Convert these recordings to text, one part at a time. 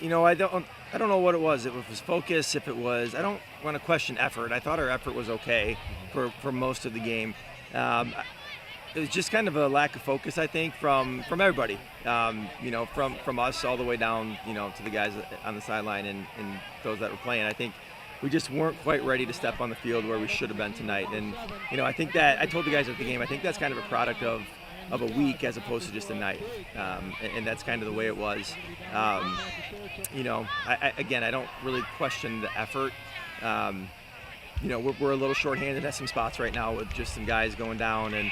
I don't know what it was. If it was focus, if it was, I don't want to question effort. I thought our effort was okay for most of the game. Um, it was just kind of a lack of focus, I think, from everybody. From us all the way down, to the guys on the sideline and those that were playing. I think we just weren't quite ready to step on the field where we should have been tonight. And I think that I told the guys at the game, I think that's kind of a product of a week as opposed to just a night, and that's kind of the way it was. I don't really question the effort. We're a little shorthanded at some spots right now with just some guys going down, and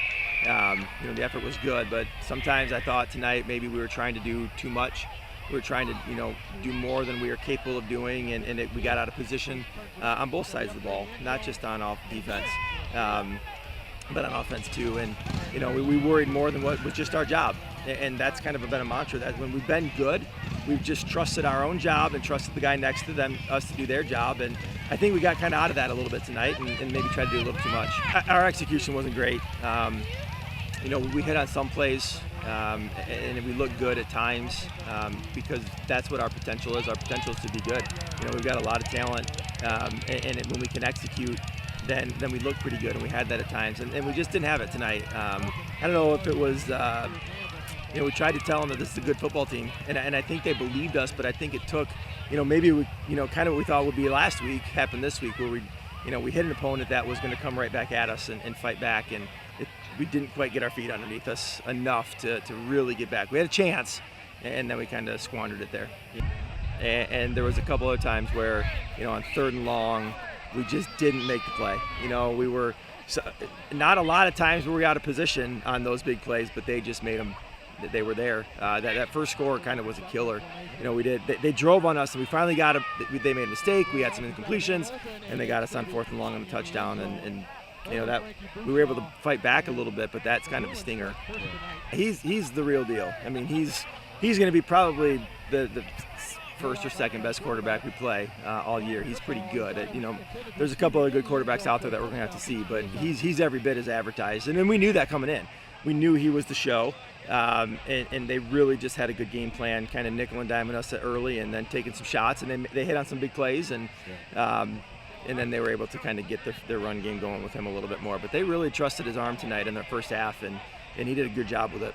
the effort was good, but sometimes I thought tonight maybe we were trying to do too much. We were trying to do more than we were capable of doing, and we got out of position on both sides of the ball, not just on defense, but on offense too. And we worried more than what was just our job, and that's kind of been a mantra, that when we've been good, we've just trusted our own job and trusted the guy next to us to do their job. And I think we got kind of out of that a little bit tonight, and maybe tried to do a little too much. Our execution wasn't great. We hit on some plays, and we look good at times, because that's what our potential is. Our potential is to be good. We've got a lot of talent, and when we can execute, then we look pretty good, and we had that at times, and we just didn't have it tonight. I don't know if it was, we tried to tell them that this is a good football team, and I think they believed us, but I think it took, maybe we, kind of what we thought would be last week happened this week, where we hit an opponent that was going to come right back at us and fight back, and we didn't quite get our feet underneath us enough to really get back. We had a chance, and then we kind of squandered it there. And there was a couple of times where, on 3rd and long, we just didn't make the play. We were not a lot of times were we out of position on those big plays, but they just made them. They were there. That first score kind of was a killer. They drove on us, and we finally got they made a mistake. We had some incompletions, and they got us on 4th and long on the touchdown, and that we were able to fight back a little bit, but that's kind of a stinger. He's the real deal. I mean, he's going to be probably the first or second best quarterback we play all year. He's pretty good. There's a couple of good quarterbacks out there that we're going to have to see, but he's every bit as advertised. And then we knew that coming in. We knew he was the show, and they really just had a good game plan, kind of nickel and diming us early, and then taking some shots, and then they hit on some big plays, and then they were able to kind of get their run game going with him a little bit more. But they really trusted his arm tonight in their first half, and he did a good job with it.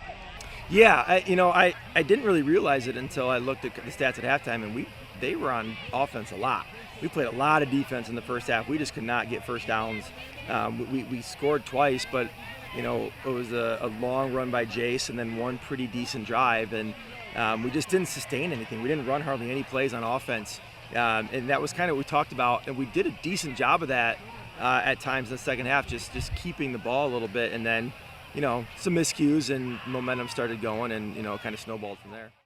Yeah, I didn't really realize it until I looked at the stats at halftime, and they were on offense a lot. We played a lot of defense in the first half. We just could not get first downs. We scored twice, but it was a long run by Jace and then one pretty decent drive, and we just didn't sustain anything. We didn't run hardly any plays on offense, and that was kind of what we talked about, and we did a decent job of that at times in the second half, just keeping the ball a little bit, and then some miscues and momentum started going, and kind of snowballed from there.